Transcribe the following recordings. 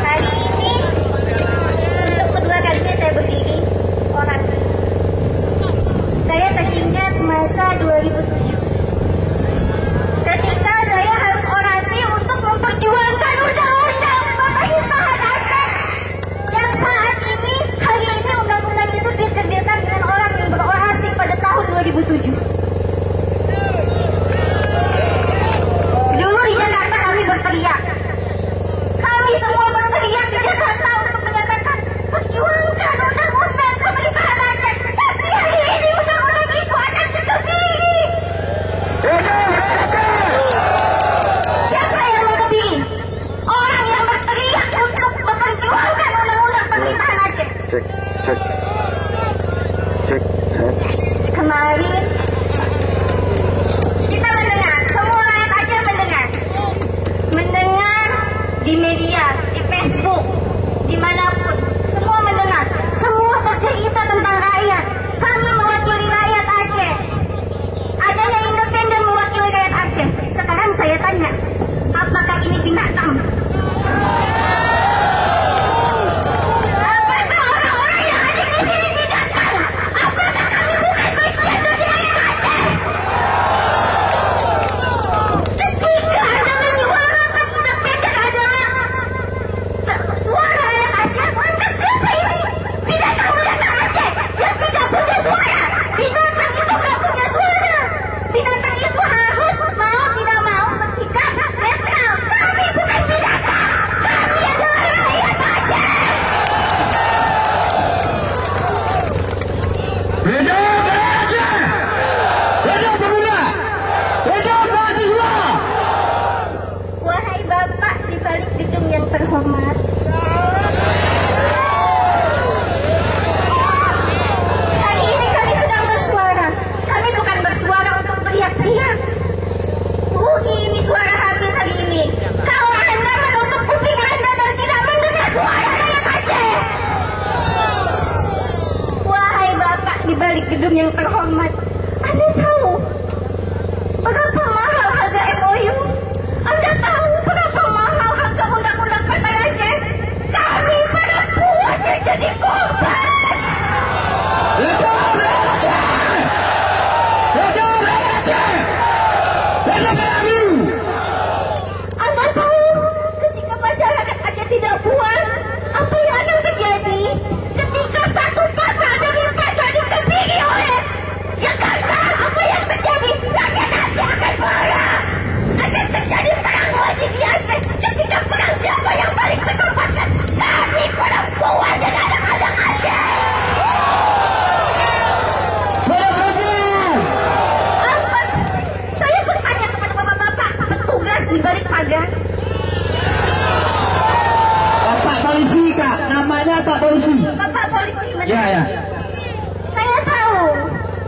Hari ini untuk kedua kalinya saya berdiri orasi. Saya teringat masa 2007. Ketika saya harus orasi untuk memperjuangkan undang-undang pemerintahan Aceh yang saat ini, hari ini undang-undang itu diterbitkan dengan orang yang berorasi pada tahun 2007. Dulu di Jakarta kami berteriak. Kami semua berteriak di Jakarta untuk menyatakan perjuangkan undang-undang pemerintahan Aceh. Tapi hari ini undang-undang itu akan dikebiri. Siapa yang mau kebiri? Orang yang berteriak untuk memperjuangkan undang-undang pemerintahan Aceh. Cek. Kemarin kita mendengar, semua rakyat Aceh mendengar di media, di Facebook, dimanapun, semua mendengar, semua bercerita tentang rakyat. Kami mewakili rakyat Aceh. Ada yang independen mewakili rakyat Aceh. Sekarang saya tanya, apakah ini binatang? Apakah orang-orang yang ada di sini binatang? Apakah kami bukan bagian dari rakyat Aceh? Ketika Anda menyuarakan independen adalah suara rakyat Aceh, maka siapa ini? Binatang-binatang Aceh yang tidak punya suara. Binatang itu tidak punya suara. Binatang itu harus mau tidak mau bersikap netral. Kami bukan binatang. Kami adalah rakyat Aceh. Hidup Aceh! Hidup pemuda! Hidup mahasiswa! Wahai Bapak di balik gedung yang terhormat, hari ini kami sedang bersuara. Kami bukan bersuara untuk teriak-teriak. Ini suara habis hari ini. Kalau Anda menutup kuping Anda dan tidak mendengar suara rakyat Aceh. Wahai Bapak di balik gedung yang terhormat, Anda tahu berapa mahal harga MOU? Anda tahu berapa mahal harga undang-undang Partai Aceh? Kami para buah yang jadi korban. Hidup Aceh! Hidup Aceh! Hidup Melayu! Anda tahu ketika masyarakat Aceh tidak puas, apa yang akan terjadi? Ketika satu pasar demi pasar dikebiri oleh Jakarta, apa yang terjadi? Rakyat Aceh akan marah. Akan terjadi perang wajib di Aceh. Ketika perang, siapa yang paling terkorbankan? Kami perempuan dan anak-anak Aceh. Apa? Saya bertanya kepada bapak-bapak petugas di balik pagar. Bapak polisi, Kak. Namanya Pak Polisi. Bapak polisi benar. Ya. Saya tahu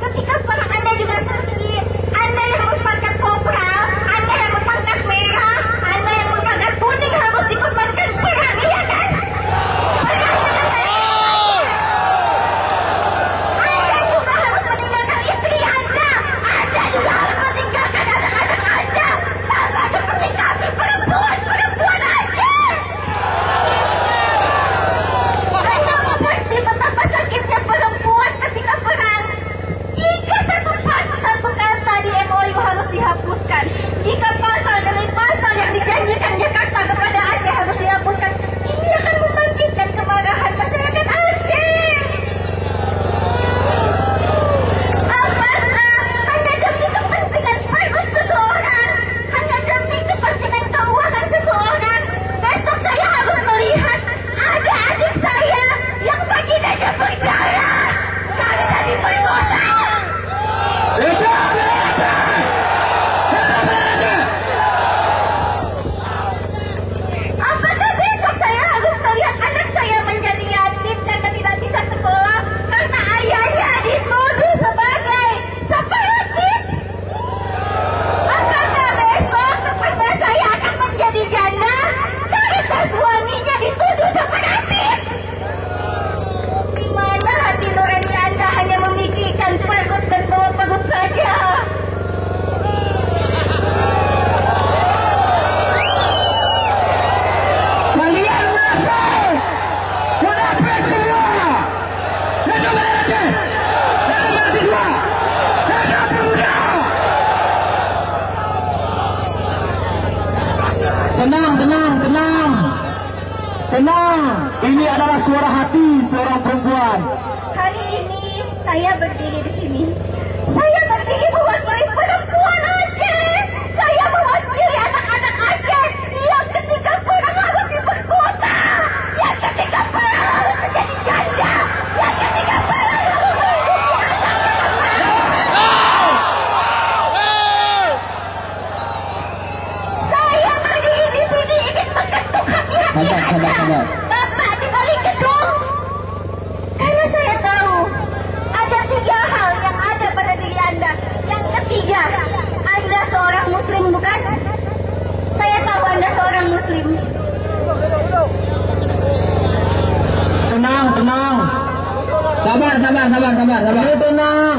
ketika perang Anda juga sakit. Anda yang berpangkat kopral, Anda yang berpangkat merah, Anda yang berpangkat kuning harus dikorbankan perang, iya kan? Anda juga harus meninggalkan istri Anda. Anda juga harus meninggalkan anak-anak Anda. Sama seperti kami perempuan Aceh. Anda mengerti betapa sakitnya perempuan ketika perang. Jika satu pasar Tenang, ini adalah suara hati seorang perempuan. Hari ini saya berdiri di sini. Saya berdiri mewakili perempuan Aceh. Saya mewakili anak-anak Aceh yang ketika perang harus diperkosa, yang ketika perang harus menjadi janda, yang ketika perang harus menghidupi anak-anak. Saya berdiri di sini ingin mengetuk hati-hati Anda, Bapak di balik gedung. Karena saya tahu ada 3 hal yang ada pada diri Anda. Yang ketiga, Anda seorang muslim, bukan? Saya tahu Anda seorang muslim. Tenang, tenang. Sabar. Ini tenang.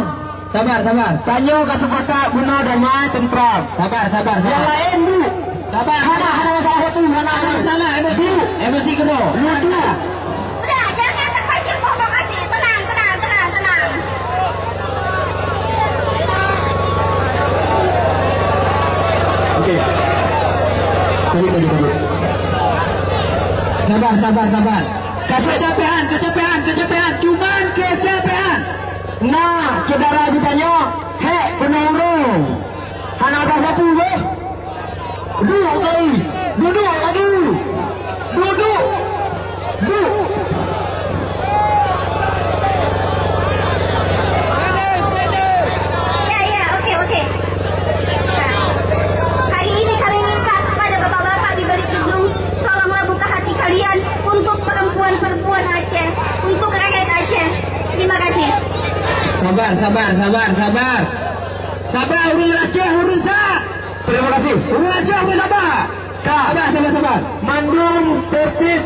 Sabar. Tanyo kesepakatan guna damai tentram. Sabar. Yang lain bu. Sabar. Hana masalah satu. Hana masalah emosi kena. Dua. Udah, jangan terpancing provokasi. Tenang. Oke. Tadi. Sabar. Kecapean. Cuman kecapean. Nah, saudara ditanya, hei penurung. Hana ada satu weh. Duduk lagi. Duduk. Ya, oke. Hari ini kami minta kepada bapak-bapak di balik gedung, tolonglah buka hati kalian untuk perempuan-perempuan Aceh, untuk rakyat Aceh. Terima kasih. Sabar, urus Aceh, urus sah. Terima kasih. Urus Aceh, urus sabar. Sabar. Mandung tertib